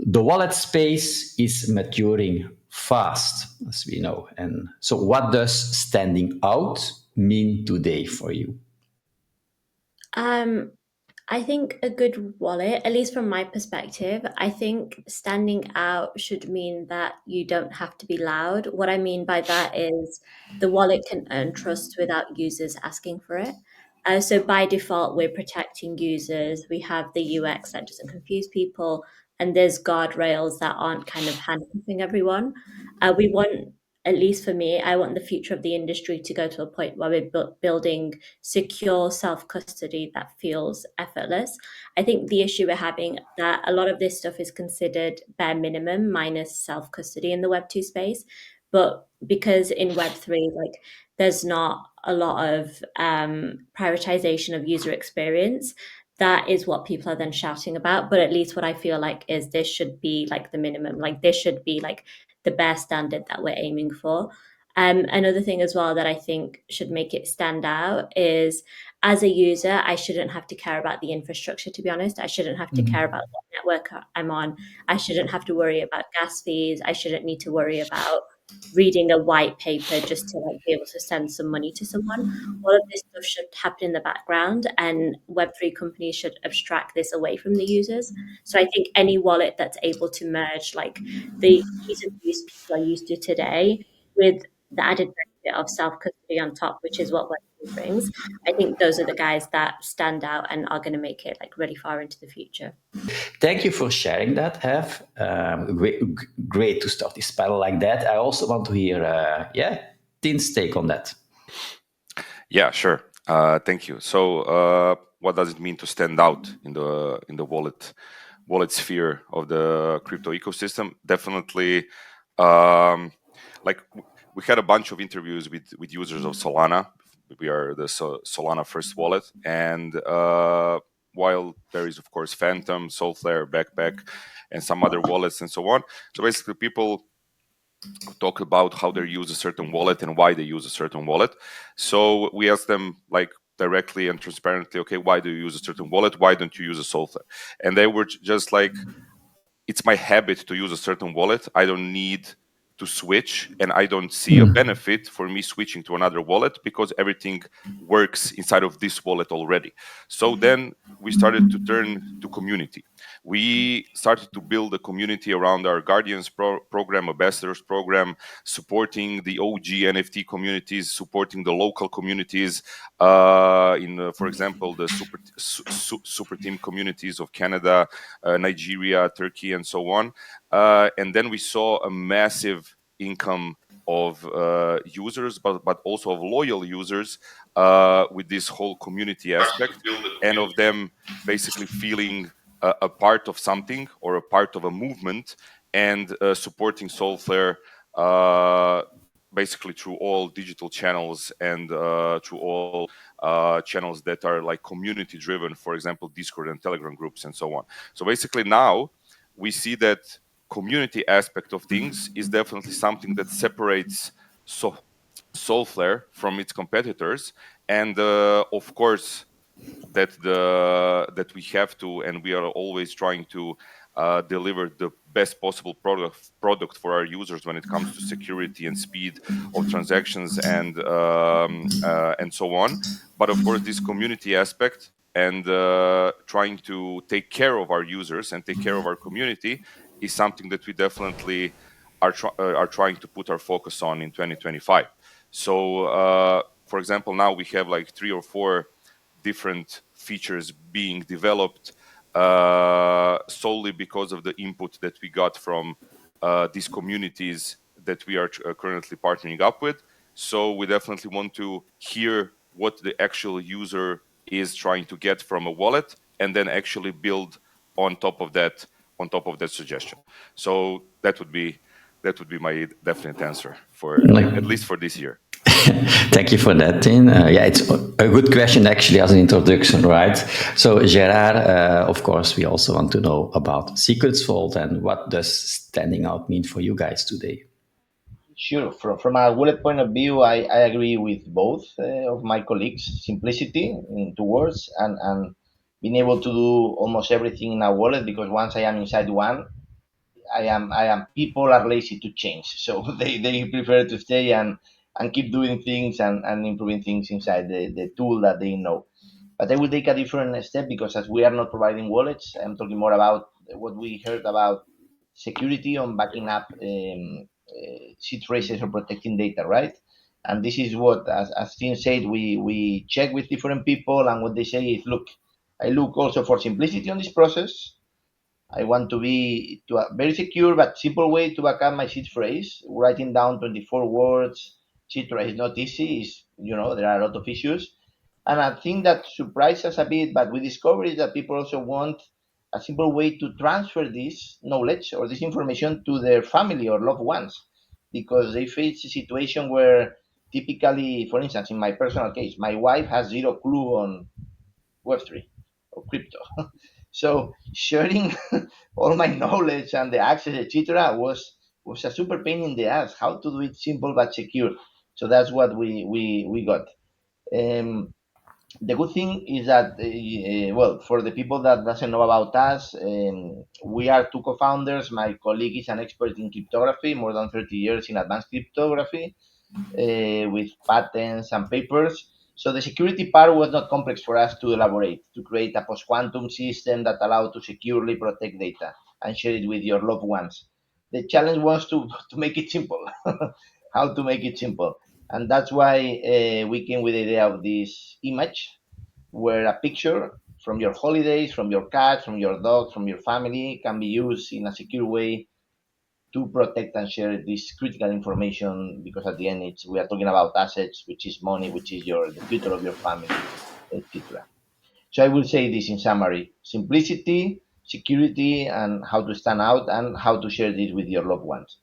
the wallet space is maturing fast, as we know. And so, what does standing out mean today for you? Um, I think a good wallet, at least from my perspective, I think standing out should mean that you don't have to be loud. What I mean by that is the wallet can earn trust without users asking for it. So by default, we're protecting users. We have the UX that doesn't confuse people, and there's guardrails that aren't kind of handcuffing everyone. We want, at least for me, I want the future of the industry to go to a point where we're building secure self custody that feels effortless. I think the issue we're having that a lot of this stuff is considered bare minimum minus self custody in the Web2 space. But because in Web3, like there's not a lot of prioritization of user experience, that is what people are then shouting about. But at least what I feel like is this should be like the minimum, like this should be like the bare standard that we're aiming for. Another thing as well that I think should make it stand out is as a user, I shouldn't have to care about the infrastructure, to be honest. I shouldn't have to care about what network I'm on. I shouldn't have to worry about gas fees. I shouldn't need to worry about reading a white paper just to like be able to send some money to someone. All of this stuff should happen in the background, and Web3 companies should abstract this away from the users. So I think any wallet that's able to merge like the ease of use people are used to today with the added benefit of self custody on top, which is what Web3 brings. I think those are the guys that stand out and are going to make it like really far into the future. Thank you for sharing that, Have. Great to start this panel like that. I also want to hear, Tin's take on that. Yeah, sure. Thank you. So, what does it mean to stand out in the wallet sphere of the crypto ecosystem? Definitely, like we had a bunch of interviews with users of Solana. We are the Solana first wallet, and while there is of course Phantom, Solflare, Backpack, and some other wallets and so on. So basically, people talk about how they use a certain wallet and why they use a certain wallet. So we ask them like directly and transparently, okay, why do you use a certain wallet? Why don't you use a Solflare? And they were just like, it's my habit to use a certain wallet. I don't need to switch, and I don't see a benefit for me switching to another wallet because everything works inside of this wallet already. So then we started to turn to community. We started to build a community around our Guardians program, Ambassadors program, supporting the OG NFT communities, supporting the local communities, for example, the super team communities of Canada, Nigeria, Turkey, and so on. And then we saw a massive income of users, but also of loyal users with this whole community aspect, and of them basically feeling a part of something or a part of a movement, and supporting Solflare basically through all digital channels and through all channels that are like community driven, for example, Discord and Telegram groups and so on. So basically now we see that community aspect of things is definitely something that separates Solflare from its competitors, and of course that we have to, and we are always trying to deliver the best possible product for our users when it comes to security and speed of transactions and so on. But of course, this community aspect and trying to take care of our users and take care of our community is something that we definitely are trying to put our focus on in 2025. So, for example, now we have like 3 or 4 different features being developed solely because of the input that we got from these communities that we are currently partnering up with. So we definitely want to hear what the actual user is trying to get from a wallet, and then actually build on top of that suggestion. So that would be my definite answer for at least for this year. Thank you for that, Tin. It's a good question actually as an introduction, right? So Gerard, of course, we also want to know about Secrets Vault and what does standing out mean for you guys today? Sure. From a wallet point of view, I agree with both of my colleagues. Simplicity in 2 words, and being able to do almost everything in a wallet, because once I am inside one, I am people are lazy to change, so they prefer to stay and keep doing things and improving things inside the tool that they know. But I will take a different step, because as we are not providing wallets, I'm talking more about what we heard about security on backing up seed phrases or protecting data, right? And this is what, as Tim said, we check with different people, and what they say is, look, I look also for simplicity on this process. I want to be to a very secure but simple way to back up my seed phrase. Writing down 24 words, etc. is not easy. There are a lot of issues. And I think that surprised us a bit, but we discovered is that people also want a simple way to transfer this knowledge or this information to their family or loved ones, because they face a situation where typically, for instance, in my personal case, my wife has zero clue on Web3 or crypto. So sharing all my knowledge and the access, etc., was a super pain in the ass. How to do it simple but secure. So that's what we got. Um, the good thing is that, well, for the people that doesn't know about us, we are two co-founders. My colleague is an expert in cryptography, more than 30 years in advanced cryptography, with patents and papers. So the security part was not complex for us to elaborate, to create a post-quantum system that allowed to securely protect data and share it with your loved ones. The challenge was to make it simple, how to make it simple. And that's why we came with the idea of this image, where a picture from your holidays, from your cat, from your dog, from your family can be used in a secure way to protect and share this critical information, because at the end we are talking about assets, which is money, which is the future of your family, etc. So I will say this in summary: simplicity, security, and how to stand out and how to share this with your loved ones.